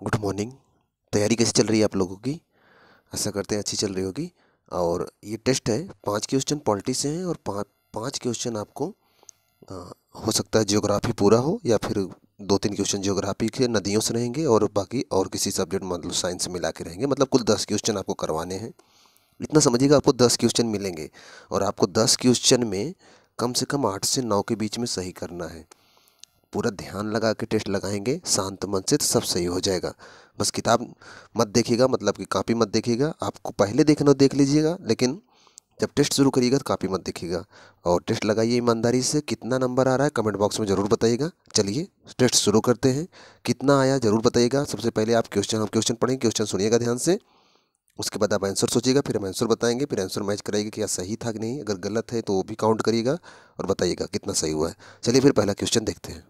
Good morning. तैयारी कैसी चल रही है आप लोगों की? आशा करते हैं अच्छी चल रही होगी। और ये टेस्ट है, 5 क्वेश्चन पॉलिटी से हैं और 5 क्वेश्चन आपको अ, हो सकता है जियोग्राफी पूरा हो या फिर 2-3 क्वेश्चन जियोग्राफी के नदियों से रहेंगे और बाकी और किसी सब्जेक्ट मतलब साइंस से मिला के रहेंगे। मतलब कुल 10 क्वेश्चन आपको करवाने हैं। इतना समझिएगा, आपको 10 क्वेश्चन मिलेंगे और आपको 10 क्वेश्चन में कम से कम 8 से 9 के बीच में सही करना है। पूरा ध्यान लगा के टेस्ट लगाएंगे शांत मन से तो सब सही हो जाएगा। बस किताब मत देखिएगा, मतलब कि कॉपी मत देखिएगा। आपको पहले देखना हो देख लीजिएगा, लेकिन जब टेस्ट शुरू करिएगा तो कॉपी मत देखिएगा। और टेस्ट लगाइए ईमानदारी से। कितना नंबर आ रहा है कमेंट बॉक्स में ज़रूर बताइएगा। चलिए टेस्ट शुरू करते हैं। कितना आया ज़रूर बताइएगा। सबसे पहले आप हम क्वेश्चन पढ़ेंगे, क्वेश्चन सुनिएगा ध्यान से। उसके बाद आप आंसर सोचिएगा, फिर हम आंसर बताएंगे, फिर आंसर मैच कराइएगा कि क्या सही था कि नहीं। अगर गलत है तो वो भी काउंट करिएगा और बताइएगा कितना सही हुआ है। चलिए फिर पहला क्वेश्चन देखते हैं।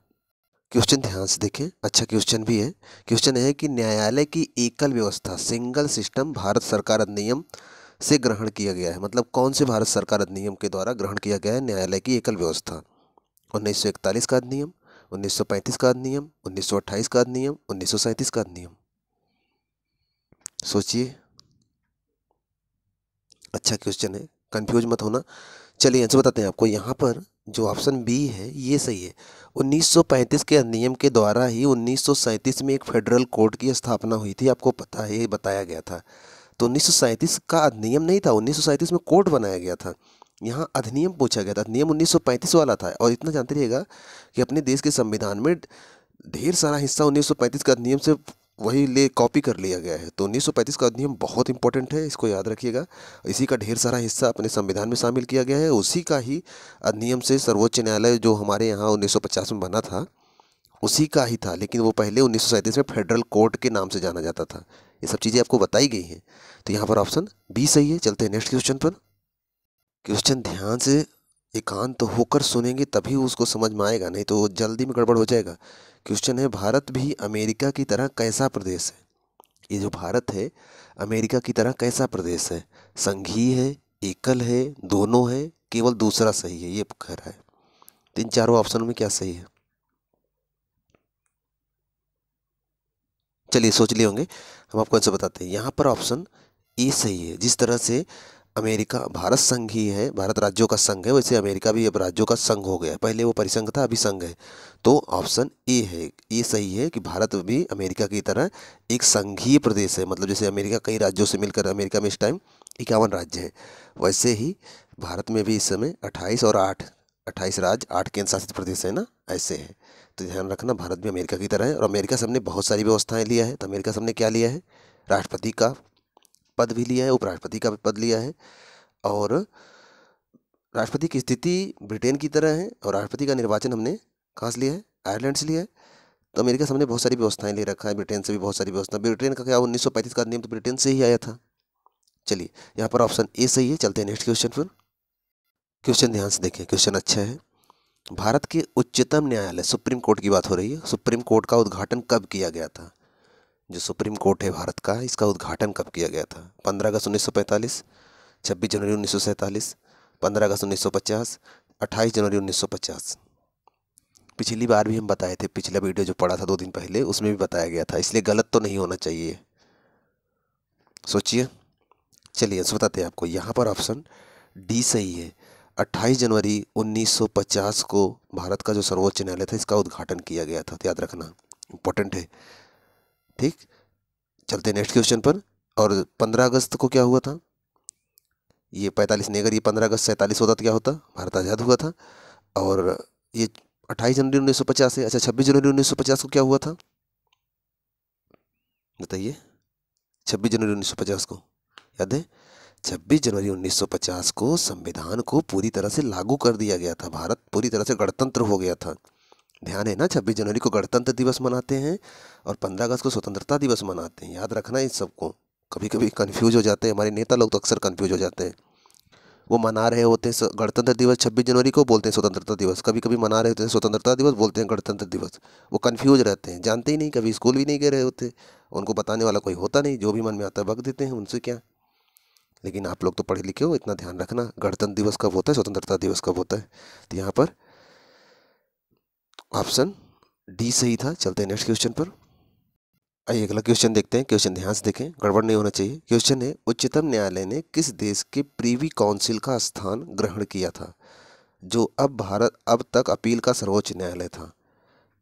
क्वेश्चन ध्यान से देखें, अच्छा क्वेश्चन भी है। क्वेश्चन है कि न्यायालय की एकल व्यवस्था सिंगल सिस्टम भारत सरकार अधिनियम से ग्रहण किया गया है। मतलब कौन से भारत सरकार अधिनियम के द्वारा ग्रहण किया गया है न्यायालय की एकल व्यवस्था? 1941 का अधिनियम, 1935 का अधिनियम, 1928 का अधिनियम, 1937 का अधिनियम। सोचिए, अच्छा क्वेश्चन है, कंफ्यूज मत होना। चलिए आंसर बताते हैं आपको। यहाँ पर जो ऑप्शन बी है ये सही है। 1935 के अधिनियम के द्वारा ही 1937 में एक फेडरल कोर्ट की स्थापना हुई थी। आपको पता है, ये बताया गया था। तो 1937 का अधिनियम नहीं था, 1937 में कोर्ट बनाया गया था। यहाँ अधिनियम पूछा गया था, अधिनियम 1935 वाला था। और इतना जानते रहिएगा कि अपने देश के संविधान में ढेर सारा हिस्सा 1935 के अधिनियम से वही ले कॉपी कर लिया गया है। तो 1935 का अधिनियम बहुत इंपॉर्टेंट है, इसको याद रखिएगा। इसी का ढेर सारा हिस्सा अपने संविधान में शामिल किया गया है। उसी का ही अधिनियम से सर्वोच्च न्यायालय जो हमारे यहाँ 1950 में बना था उसी का ही था, लेकिन वो पहले 1937 में फेडरल कोर्ट के नाम से जाना जाता था। ये सब चीज़ें आपको बताई गई हैं। तो यहाँ पर ऑप्शन बी सही है। चलते हैं नेक्स्ट क्वेश्चन पर। क्वेश्चन ध्यान से एकांत होकर सुनेंगे तभी उसको समझ में आएगा, नहीं तो जल्दी में गड़बड़ हो जाएगा। क्वेश्चन है, भारत भी अमेरिका की तरह कैसा प्रदेश है? ये जो भारत है अमेरिका की तरह कैसा प्रदेश है? संघीय है, एकल है, दोनों है, केवल दूसरा सही है? ये कह रहा है। तीन चारों ऑप्शन में क्या सही है? चलिए सोच लिए होंगे, हम आपको आंसर बताते हैं। यहाँ पर ऑप्शन ए सही है। जिस तरह से अमेरिका भारत संघ ही है, भारत राज्यों का संघ है, वैसे अमेरिका भी अब राज्यों का संघ हो गया है। पहले वो परिसंघ था, अभी संघ है। तो ऑप्शन ए है, ये सही है कि भारत भी अमेरिका की तरह एक संघीय प्रदेश है। मतलब जैसे अमेरिका कई राज्यों से मिलकर, अमेरिका में इस टाइम 51 राज्य हैं, वैसे ही भारत में भी इस समय 28 और 8, 28 राज्य, 8 केंद्र शासित प्रदेश है ना, ऐसे है। तो ध्यान रखना, भारत भी अमेरिका की तरह है। और अमेरिका सबने बहुत सारी व्यवस्थाएं लिया है। तो अमेरिका सबने क्या लिया है? राष्ट्रपति का पद भी लिया है, उपराष्ट्रपति का भी पद लिया है। और राष्ट्रपति की स्थिति ब्रिटेन की तरह है और राष्ट्रपति का निर्वाचन हमने कहाँ से लिया है? आयरलैंड से लिया है। तो अमेरिका सबने बहुत सारी व्यवस्थाएं ले रखा है, ब्रिटेन से भी बहुत सारी व्यवस्था। ब्रिटेन का क्या, 1935 का नियम तो ब्रिटेन से ही आया था। चलिए यहाँ पर ऑप्शन ए सही है। चलते हैं नेक्स्ट क्वेश्चन पर। क्वेश्चन ध्यान से देखें, क्वेश्चन अच्छा है। भारत के उच्चतम न्यायालय सुप्रीम कोर्ट की बात हो रही है। सुप्रीम कोर्ट का उद्घाटन कब किया गया था? जो सुप्रीम कोर्ट है भारत का, इसका उद्घाटन कब किया गया था? 15 अगस्त 1945, 26 जनवरी 1947, 15 अगस्त 1950, 28 जनवरी 1950। पिछली बार भी हम बताए थे, पिछला वीडियो जो पड़ा था 2 दिन पहले उसमें भी बताया गया था, इसलिए गलत तो नहीं होना चाहिए। सोचिए। चलिए आंसर बताते हैं आपको। यहाँ पर ऑप्शन डी सही है। 28 जनवरी 1950 को भारत का जो सर्वोच्च न्यायालय था इसका उद्घाटन किया गया था। तो याद रखना, इंपॉर्टेंट है। ठीक, चलते हैं नेक्स्ट क्वेश्चन पर। और 15 अगस्त को क्या हुआ था? ये 45 नहीं, अगर ये 15 अगस्त 47 होता तो क्या होता? भारत आज़ाद हुआ था। और ये 28 जनवरी 1950 है। अच्छा, 26 जनवरी 1950 को क्या हुआ था बताइए? 26 जनवरी 1950 को याद है? 26 जनवरी 1950 को संविधान को पूरी तरह से लागू कर दिया गया था। भारत पूरी तरह से गणतंत्र हो गया था। ध्यान है ना, 26 जनवरी को गणतंत्र दिवस मनाते हैं और 15 अगस्त को स्वतंत्रता दिवस मनाते हैं। याद रखना इस सबको। कभी कभी कंफ्यूज हो जाते हैं, हमारे नेता लोग तो अक्सर कंफ्यूज हो जाते हैं। वो मना रहे होते हैं गणतंत्र दिवस 26 जनवरी को, बोलते हैं स्वतंत्रता दिवस। कभी कभी मना रहे होते हैं स्वतंत्रता दिवस, बोलते हैं गणतंत्र दिवस। वो कंफ्यूज रहते हैं, जानते ही नहीं, कभी स्कूल भी नहीं गए रहे होते। उनको बताने वाला कोई होता नहीं, जो भी मन में आता है बक देते हैं, उनसे क्या। लेकिन आप लोग तो पढ़े लिखे हो, इतना ध्यान रखना गणतंत्र दिवस कब होता है, स्वतंत्रता दिवस कब होता है। तो यहाँ पर ऑप्शन डी सही था। चलते हैं नेक्स्ट क्वेश्चन पर। आइए अगला क्वेश्चन देखते हैं। क्वेश्चन ध्यान से देखें, गड़बड़ नहीं होना चाहिए। क्वेश्चन है, उच्चतम न्यायालय ने किस देश के प्रीवी काउंसिल का स्थान ग्रहण किया था, जो अब तक अपील का सर्वोच्च न्यायालय था।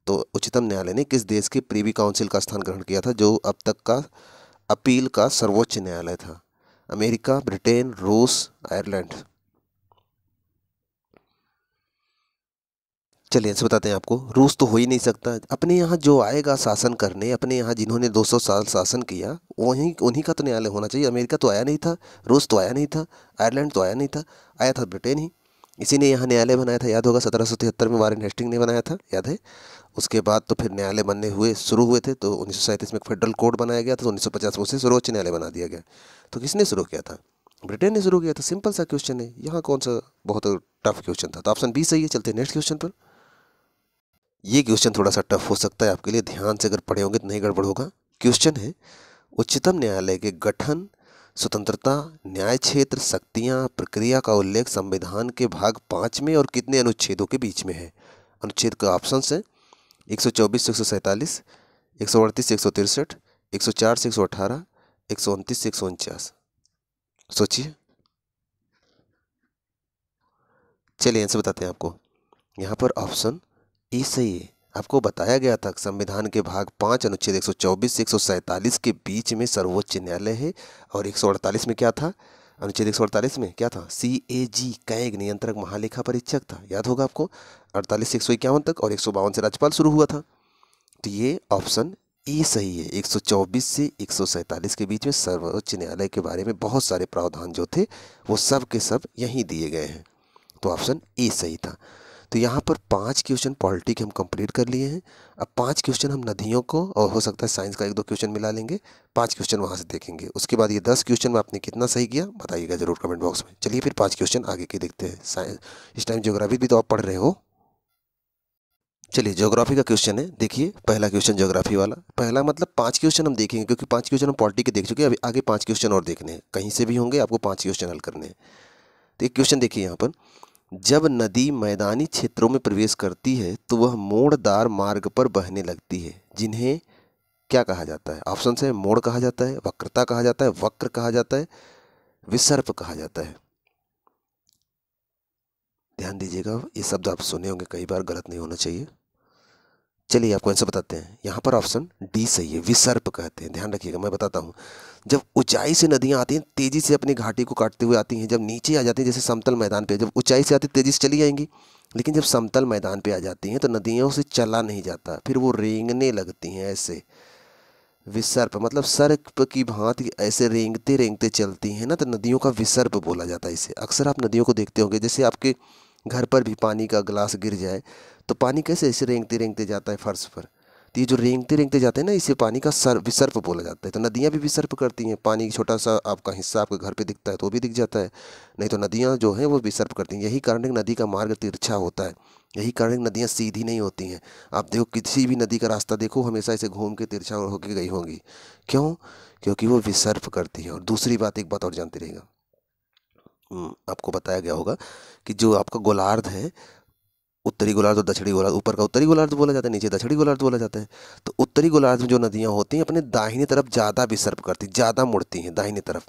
तो उच्चतम न्यायालय ने किस देश के प्रीवी काउंसिल का स्थान ग्रहण किया था, जो अब तक का अपील का सर्वोच्च न्यायालय था? अमेरिका, ब्रिटेन, रूस, आयरलैंड। चलिए इनसे बताते हैं आपको। रूस तो हो ही नहीं सकता। अपने यहाँ जो आएगा शासन करने, अपने यहाँ जिन्होंने 200 साल शासन किया, वहीं उन्हीं का तो न्यायालय होना चाहिए। अमेरिका तो आया नहीं था, रूस तो आया नहीं था, आयरलैंड तो आया नहीं था, आया था ब्रिटेन ही। इसी ने यहाँ न्यायालय बनाया था, याद होगा 1773 में वारेन हेस्टिंग ने बनाया था, याद है। उसके बाद तो फिर न्यायालय बनने शुरू हुए थे। तो 1937 में फेडरल कोड बनाया गया था, तो 1950 में उसे सर्वोच्च न्यायालय बना दिया गया। तो किसने शुरू किया था? ब्रिटेन ने शुरू किया था। सिंपल सा क्वेश्चन है, यहाँ कौन सा बहुत टफ क्वेश्चन था? तो ऑप्शन बी सही है। चलते हैं नेक्स्ट क्वेश्चन पर। ये क्वेश्चन थोड़ा सा टफ हो सकता है आपके लिए, ध्यान से अगर पढ़े होंगे तो नहीं गड़बड़ होगा। क्वेश्चन है, उच्चतम न्यायालय के गठन, स्वतंत्रता, न्याय क्षेत्र, शक्तियां, प्रक्रिया का उल्लेख संविधान के भाग 5 में और कितने अनुच्छेदों के बीच में है? अनुच्छेद का ऑप्शन है 124 से 147, 138 से 163, 104 से 118, 129 से 149। सोचिए। चलिए आंसर बताते हैं आपको। यहाँ पर ऑप्शन ई सही है। आपको बताया गया था संविधान के भाग 5 अनुच्छेद 124 से 147 के बीच में सर्वोच्च न्यायालय है। और 148 में क्या था? अनुच्छेद 148 में क्या था? CAG, कैग, नियंत्रक महालेखा परीक्षक था, याद होगा आपको। 48 से 151 तक और 152 से राज्यपाल शुरू हुआ था। तो ये ऑप्शन ई सही है। 124 से 147 के बीच में सर्वोच्च न्यायालय के बारे में बहुत सारे प्रावधान जो थे वो सब के सब यहीं दिए गए हैं। तो ऑप्शन ए सही था। तो यहाँ पर 5 क्वेश्चन पॉलिटी के हम कंप्लीट कर लिए हैं। अब 5 क्वेश्चन हम नदियों को, और हो सकता है साइंस का 1-2 क्वेश्चन मिला लेंगे। 5 क्वेश्चन वहाँ से देखेंगे। उसके बाद ये 10 क्वेश्चन में आपने कितना सही किया बताइएगा जरूर कमेंट बॉक्स में। चलिए फिर 5 क्वेश्चन आगे के देखते हैं। साइंस इस टाइम ज्योग्राफी भी तो आप पढ़ रहे हो। चलिए ज्योग्राफी का क्वेश्चन है, देखिए पहला क्वेश्चन ज्योग्राफी वाला। पहला मतलब 5 क्वेश्चन हम देखेंगे, क्योंकि 5 क्वेश्चन हम पॉलिटी के देख चुके हैं। अभी आगे 5 क्वेश्चन और देखने हैं, कहीं से भी होंगे, आपको 5 क्वेश्चन हल करने हैं। तो एक क्वेश्चन देखिए यहाँ पर, जब नदी मैदानी क्षेत्रों में प्रवेश करती है तो वह मोड़दार मार्ग पर बहने लगती है, जिन्हें क्या कहा जाता है? ऑप्शन है, मोड़ कहा जाता है, वक्रता कहा जाता है, वक्र कहा जाता है, विसर्प कहा जाता है। ध्यान दीजिएगा, ये शब्द आप सुने होंगे कई बार, गलत नहीं होना चाहिए। चलिए आपको आंसर बताते हैं। यहाँ पर ऑप्शन डी सही है, विसर्प कहते हैं। ध्यान रखिएगा, मैं बताता हूँ। जब ऊंचाई से नदियाँ आती हैं, तेजी से अपनी घाटी को काटते हुए आती हैं। जब नीचे आ जाती हैं, जैसे समतल मैदान पे, जब ऊंचाई से आती तेजी से चली जाएंगी, लेकिन जब समतल मैदान पे आ जाती हैं तो नदियों से चला नहीं जाता, फिर वो रेंगने लगती हैं ऐसे। विसर्प मतलब सर्प की भांति ऐसे रेंगते रेंगते चलती हैं ना, तो नदियों का विसर्प बोला जाता है इसे। अक्सर आप नदियों को देखते होंगे, जैसे आपके घर पर भी पानी का गिलास गिर जाए तो पानी कैसे ऐसे रेंगते रेंगते जाता है फर्श पर। तो ये जो रेंगते रेंगते जाते हैं ना, इसे पानी का विसर्प बोला जाता है। तो नदियाँ भी विसर्प करती हैं। पानी की छोटा सा आपका हिस्सा आपके घर पे दिखता है तो वो भी दिख जाता है, नहीं तो नदियाँ जो हैं वो विसर्प करती हैं। यही कारण है कि नदी का मार्ग तिरछा होता है, यही कारण है कि नदियाँ सीधी नहीं होती हैं। आप देखो किसी भी नदी का रास्ता देखो, हमेशा ऐसे घूम के तिरछा होके गई होंगी। क्यों? क्योंकि वो विसर्प करती है। और दूसरी बात, एक बात और जानते रहेगा, आपको बताया गया होगा कि जो आपका गोलार्ध है, उत्तरी गोलार्ध और दक्षिणी गोलार्ध, ऊपर का उत्तरी गोलार्ध बोला जाता है, नीचे दक्षिणी गोलार्ध बोला जाता है। तो उत्तरी गोलार्ध में जो नदियाँ होती हैं अपने दाहिनी तरफ ज़्यादा विसर्प करती, ज़्यादा मुड़ती हैं दाहिनी तरफ,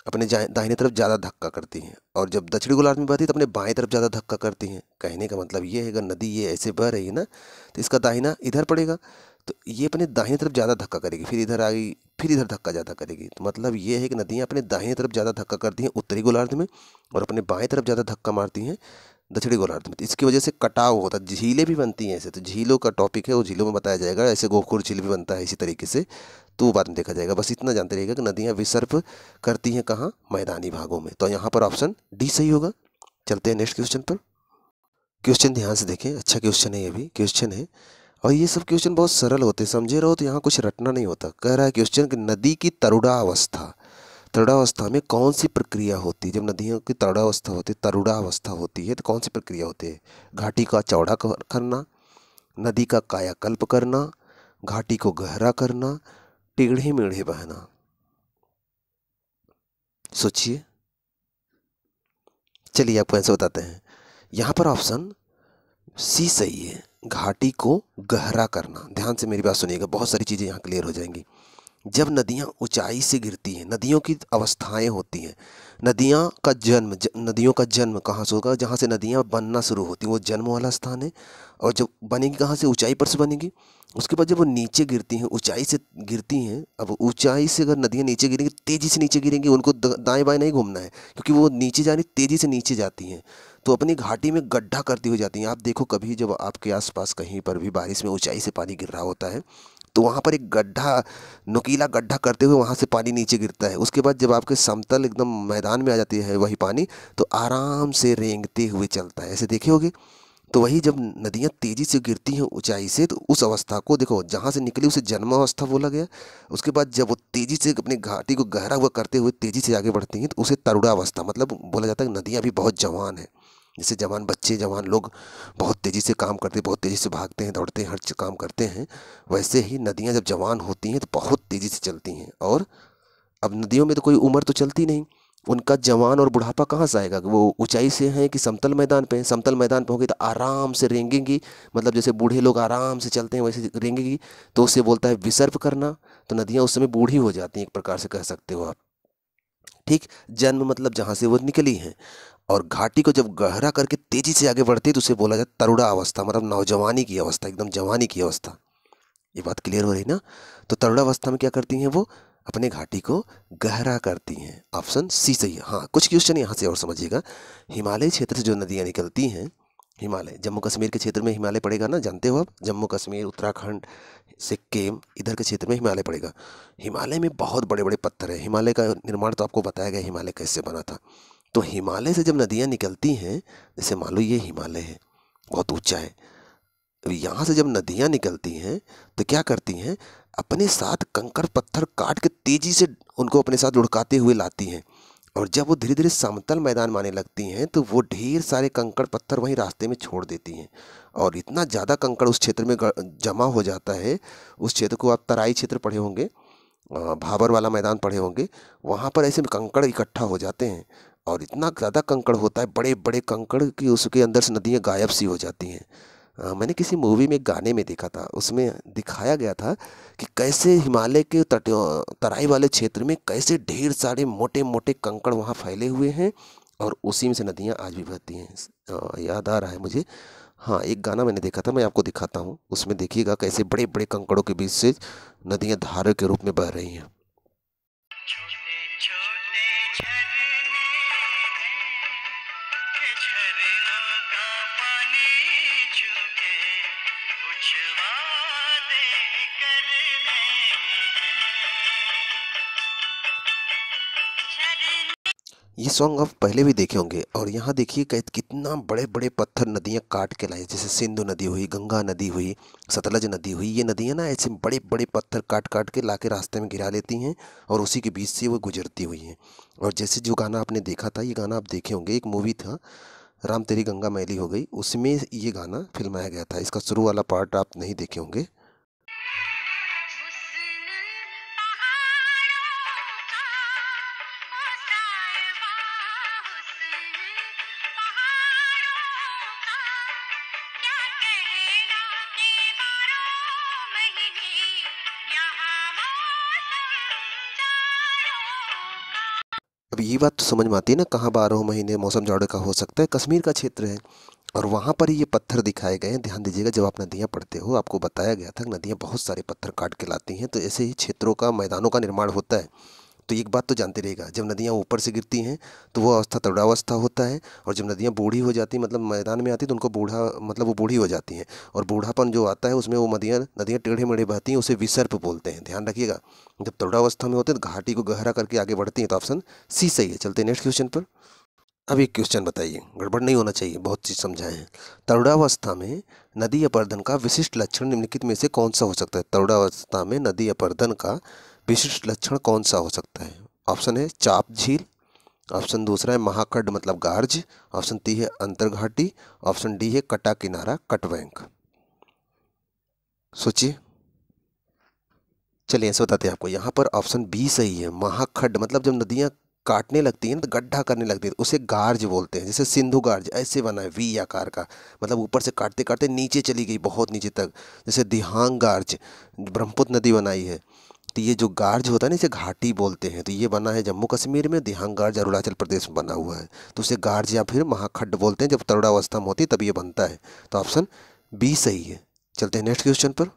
अपने दाहिनी तरफ ज़्यादा धक्का करती हैं। और जब दक्षिणी गोलार्ध में बहती है तो अपने बाएं तरफ ज़्यादा धक्का करती हैं। कहने का मतलब ये है, अगर नदी ये ऐसे बह रही है ना, तो इसका दाहिना इधर पड़ेगा, तो ये अपने दाहिनी तरफ ज़्यादा धक्का करेगी, फिर इधर आएगी, फिर इधर धक्का ज़्यादा करेगी। तो मतलब ये है कि नदियाँ अपने दाहिनी तरफ ज़्यादा धक्का करती हैं उत्तरी गोलार्ध में, और अपने बाएं तरफ ज़्यादा धक्का मारती हैं दक्षिणी गोलार्ध में। तो इसकी वजह से कटाव होता है, झीलें भी बनती हैं ऐसे। तो झीलों का टॉपिक है, वो झीलों में बताया जाएगा। ऐसे गोखुर झील भी बनता है इसी तरीके से, तो वो बाद में देखा जाएगा। बस इतना जानते रहिएगा कि नदियाँ विसर्प करती हैं कहाँ? मैदानी भागों में। तो यहाँ पर ऑप्शन डी सही होगा। चलते हैं नेक्स्ट क्वेश्चन पर। क्वेश्चन ध्यान से देखें, अच्छा क्वेश्चन है, ये भी क्वेश्चन है। और ये सब क्वेश्चन बहुत सरल होते हैं, समझे रहो तो यहाँ कुछ रटना नहीं होता। कह रहा है क्वेश्चन कि नदी की तरुणावस्था, तरुणावस्था में कौन सी प्रक्रिया होती है? जब नदियों की तरुणावस्था होती है, तरुणावस्था होती है, तो कौन सी प्रक्रिया होती है? घाटी का चौड़ा करना, नदी का कायाकल्प करना, घाटी को गहरा करना, टेढ़े मेढ़े बहना। सोचिए। चलिए आपको ऐसे बताते हैं। यहाँ पर ऑप्शन सी सही है, घाटी को गहरा करना। ध्यान से मेरी बात सुनिएगा, बहुत सारी चीज़ें यहाँ क्लियर हो जाएंगी। जब नदियाँ ऊंचाई से गिरती हैं, नदियों की अवस्थाएं होती हैं। नदियों का जन्म कहाँ से होगा? जहाँ से नदियाँ बनना शुरू होती हैं, वो जन्म वाला स्थान है। और जब बनेगी कहाँ से? ऊंचाई पर से बनेगी। उसके बाद जब वो नीचे गिरती हैं, ऊंचाई से गिरती हैं, अब ऊंचाई से अगर नदियाँ नीचे गिरेंगी, तेज़ी से नीचे गिरेंगी, उनको दाएं बाएं नहीं घूमना है, क्योंकि वो नीचे जानी तेज़ी से नीचे जाती हैं, तो अपनी घाटी में गड्ढा करती हुई जाती हैं। आप देखो कभी जब आपके आसपास कहीं पर भी बारिश में ऊंचाई से पानी गिर रहा होता है, तो वहाँ पर एक गड्ढा, नुकीला गड्ढा करते हुए वहाँ से पानी नीचे गिरता है। उसके बाद जब आपके समतल एकदम मैदान में आ जाती है वही पानी, तो आराम से रेंगते हुए चलता है, ऐसे देखे होगे। तो वही जब नदियाँ तेज़ी से गिरती हैं ऊंचाई से, तो उस अवस्था को देखो, जहाँ से निकली उसे जन्मावस्था बोला गया। उसके बाद जब वो तेज़ी से अपनी घाटी को गहरा हुआ करते हुए तेज़ी से आगे बढ़ती हैं, तो उसे तरुणावस्था, मतलब बोला जाता है कि नदियाँ अभी बहुत जवान हैं। जैसे जवान बच्चे, जवान लोग बहुत तेज़ी से काम करते, बहुत तेज़ी से भागते हैं, दौड़ते हैं, हर काम करते हैं, वैसे ही नदियाँ जब जवान होती हैं तो बहुत तेज़ी से चलती हैं। और अब नदियों में तो कोई उम्र तो चलती नहीं, उनका जवान और बुढ़ापा कहाँ से आएगा? वो ऊंचाई से हैं कि समतल मैदान पे हैं? समतल मैदान पे होंगे तो आराम से रेंगेंगी, मतलब जैसे बूढ़े लोग आराम से चलते हैं वैसे रेंगेगी, तो उससे बोलता है विसर्प करना। तो नदियाँ उस समय बूढ़ी हो जाती हैं, एक प्रकार से कह सकते हो आप। ठीक, जन्म मतलब जहाँ से वो निकली हैं। और घाटी को जब गहरा करके तेजी से आगे बढ़ती है, तो उसे बोला जाता है तरुड़ा अवस्था, मतलब नौजवानी की अवस्था, एकदम जवानी की अवस्था। ये बात क्लियर हो रही ना? तो तरुणावस्था में क्या करती हैं वो? अपने घाटी को गहरा करती हैं। ऑप्शन सी सही है। हाँ, कुछ क्वेश्चन यहाँ से और समझिएगा। हिमालय क्षेत्र से जो नदियाँ निकलती हैं, हिमालय, जम्मू कश्मीर के क्षेत्र में हिमालय पड़ेगा ना, जानते हो आप? जम्मू कश्मीर, उत्तराखंड, सिक्किम, इधर के क्षेत्र में हिमालय पड़ेगा। हिमालय में बहुत बड़े बड़े पत्थर हैं। हिमालय का निर्माण तो आपको बताया गया, हिमालय कैसे बना था। तो हिमालय से जब नदियाँ निकलती हैं, जैसे मान लो ये हिमालय है, बहुत ऊंचा है, तो यहाँ से जब नदियाँ निकलती हैं तो क्या करती हैं? अपने साथ कंकड़ पत्थर काट के तेजी से उनको अपने साथ लुढ़काते हुए लाती हैं। और जब वो धीरे धीरे समतल मैदान में आने लगती हैं, तो वो ढेर सारे कंकड़ पत्थर वहीं रास्ते में छोड़ देती हैं। और इतना ज़्यादा कंकड़ उस क्षेत्र में जमा हो जाता है, उस क्षेत्र को आप तराई क्षेत्र पढ़े होंगे, भाबर वाला मैदान पढ़े होंगे, वहाँ पर ऐसे कंकड़ इकट्ठा हो जाते हैं। और इतना ज़्यादा कंकड़ होता है, बड़े बड़े कंकड़, कि उसके अंदर से नदियाँ गायब सी हो जाती हैं। मैंने किसी मूवी में, एक गाने में देखा था, उसमें दिखाया गया था कि कैसे हिमालय के तराई वाले क्षेत्र में कैसे ढेर सारे मोटे मोटे कंकड़ वहाँ फैले हुए हैं, और उसी में से नदियाँ आज भी बहती हैं। याद आ रहा है मुझे। हाँ, एक गाना मैंने देखा था, मैं आपको दिखाता हूँ, उसमें देखिएगा कैसे बड़े बड़े कंकड़ों के बीच से नदियाँ धारा के रूप में बह रही हैं। छोटे छोटे झरने हैं कि झरनों का पानी छूके कुछ वादे करने हैं। ये सॉन्ग आप पहले भी देखे होंगे। और यहाँ देखिए कितना बड़े बड़े पत्थर नदियाँ काट के लाई, जैसे सिंधु नदी हुई, गंगा नदी हुई, सतलज नदी हुई, ये नदियाँ ना ऐसे बड़े बड़े पत्थर काट काट के ला के रास्ते में गिरा लेती हैं, और उसी के बीच से वो गुजरती हुई हैं। और जैसे जो गाना आपने देखा था, ये गाना आप देखे होंगे, एक मूवी था, राम तेरी गंगा मैली हो गई, उसमें ये गाना फिल्माया गया था। इसका शुरू वाला पार्ट आप नहीं देखे होंगे। अब ये बात तो समझ में आती है ना, कहाँ 12 महीने मौसम जाड़े का हो सकता है? कश्मीर का क्षेत्र है, और वहाँ पर ही ये पत्थर दिखाए गए हैं। ध्यान दीजिएगा, जब आप नदियाँ पढ़ते हो, आपको बताया गया था कि नदियाँ बहुत सारे पत्थर काट के लाती हैं, तो ऐसे ही क्षेत्रों का, मैदानों का निर्माण होता है। तो एक बात तो जानते रहिएगा, जब नदियाँ ऊपर से गिरती हैं तो वो अवस्था तरुणावस्था होता है, और जब नदियाँ बूढ़ी हो जाती हैं, मतलब मैदान में आती, तो उनको बूढ़ा, मतलब वो बूढ़ी हो जाती हैं, और बूढ़ापन जो आता है उसमें वो नदियाँ नदियाँ टेढ़े मेढ़े बहती हैं, उसे विसर्प बोलते हैं। ध्यान रखिएगा, जब तरुणावस्था में होते हैं तो घाटी को गहरा करके आगे बढ़ती हैं, तो ऑप्शन सी सही है। चलते हैं नेक्स्ट क्वेश्चन पर। अब एक क्वेश्चन बताइए, गड़बड़ नहीं होना चाहिए, बहुत चीज़ समझाए हैं। तरुणावस्था में नदी अपर्दन का विशिष्ट लक्षण निम्नलिखित में से कौन सा हो सकता है? तरुणावस्था में नदी अपर्दन का विशिष्ट लक्षण कौन सा हो सकता है? ऑप्शन है चाप झील, ऑप्शन दूसरा है महाखड्ड मतलब गार्ज, ऑप्शन ती है अंतरघाटी, ऑप्शन डी है कटा किनारा कटबैंक। सोचिए। चलिए ऐसे बताते हैं आपको, यहाँ पर ऑप्शन बी सही है। महाखड्ड मतलब जब नदियाँ काटने लगती है ना, तो गड्ढा करने लगती है, उसे गार्ज बोलते हैं। जैसे सिंधु गार्ज ऐसे बना है वी आकार का, मतलब ऊपर से काटते काटते नीचे चली गई बहुत नीचे तक। जैसे दिहांग गार्ज ब्रह्मपुत्र नदी बनाई है, तो ये जो गार्ज होता है ना इसे घाटी बोलते हैं। तो ये बना है जम्मू कश्मीर में, दिहांग गार्ज अरुणाचल प्रदेश में बना हुआ है। तो उसे गार्ज या फिर महाखड्ड बोलते हैं, जब तरुणावस्था में होती है तब ये बनता है। तो ऑप्शन बी सही है। चलते हैं नेक्स्ट क्वेश्चन पर।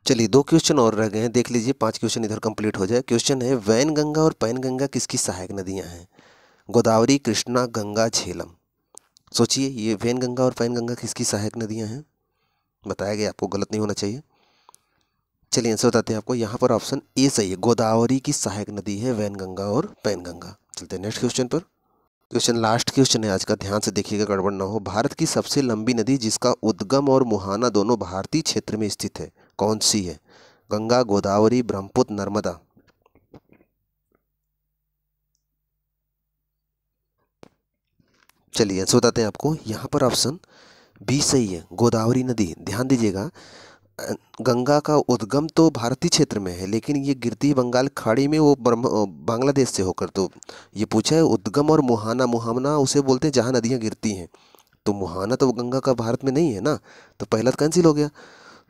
चलिए 2 क्वेश्चन और रह गए हैं, देख लीजिए 5 क्वेश्चन इधर कंप्लीट हो जाए। क्वेश्चन है वैनगंगा और पैनगंगा किसकी सहायक नदियां हैं? गोदावरी, कृष्णा, गंगा, झेलम। सोचिए ये वैनगंगा और पैनगंगा किसकी सहायक नदियां हैं? बताया गया आपको, गलत नहीं होना चाहिए। चलिए आंसर बताते हैं आपको, यहाँ पर ऑप्शन ए सही है, गोदावरी की सहायक नदी है वैनगंगा और पैनगंगा। चलते हैं नेक्स्ट क्वेश्चन पर। क्वेश्चन लास्ट क्वेश्चन है आज का, ध्यान से देखिएगा गड़बड़ ना हो। भारत की सबसे लंबी नदी जिसका उद्गम और मुहाना दोनों भारतीय क्षेत्र में स्थित है, कौन सी है? गंगा, गोदावरी, ब्रह्मपुत्र, नर्मदा। चलिए आंसर बताते हैं आपको, यहाँ पर ऑप्शन बी सही है, गोदावरी नदी। ध्यान दीजिएगा, गंगा का उद्गम तो भारतीय क्षेत्र में है, लेकिन ये गिरती है बंगाल खाड़ी में, वो बांग्लादेश से होकर। तो ये पूछा है उद्गम और मुहाना, मुहाना उसे बोलते हैं जहाँ नदियाँ गिरती हैं, तो मुहाना तो गंगा का भारत में नहीं है ना, तो पहला तो कैंसिल हो गया।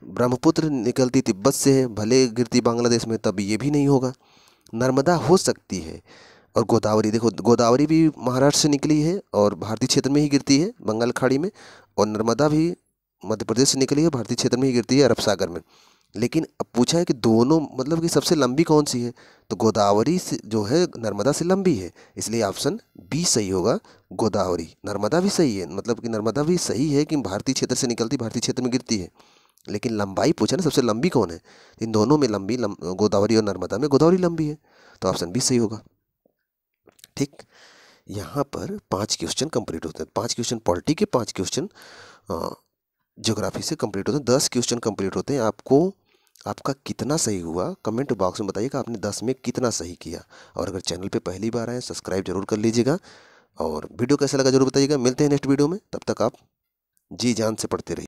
ब्रह्मपुत्र निकलती तिब्बत से है, भले गिरती बांग्लादेश में, तब ये भी नहीं होगा। नर्मदा हो सकती है, और गोदावरी, देखो गोदावरी भी महाराष्ट्र से निकली है और भारतीय क्षेत्र में ही गिरती है बंगाल खाड़ी में, और नर्मदा भी मध्य प्रदेश से निकली है, भारतीय क्षेत्र में ही गिरती है अरब सागर में। लेकिन अब पूछा है कि दोनों मतलब कि सबसे लंबी कौन सी है, तो गोदावरी से जो है नर्मदा से लंबी है, इसलिए ऑप्शन बी सही होगा, गोदावरी। नर्मदा भी सही है, मतलब कि नर्मदा भी सही है कि भारतीय क्षेत्र से निकलती भारतीय क्षेत्र में गिरती है, लेकिन लंबाई पूछा ना सबसे लंबी कौन है, इन दोनों में लंबी गोदावरी और नर्मदा में गोदावरी लंबी है, तो ऑप्शन बी सही होगा। ठीक, यहाँ पर 5 क्वेश्चन कंप्लीट होते हैं, 5 क्वेश्चन पॉलिटी के, 5 क्वेश्चन ज्योग्राफी से कंप्लीट होते हैं, 10 क्वेश्चन कंप्लीट होते हैं। आपको आपका कितना सही हुआ कमेंट बॉक्स में बताइएगा, आपने 10 में कितना सही किया। और अगर चैनल पे पहली बार आए सब्सक्राइब जरूर कर लीजिएगा, और वीडियो कैसा लगा जरूर बताइएगा। मिलते हैं नेक्स्ट वीडियो में, तब तक आप जी जान से पढ़ते रहिए।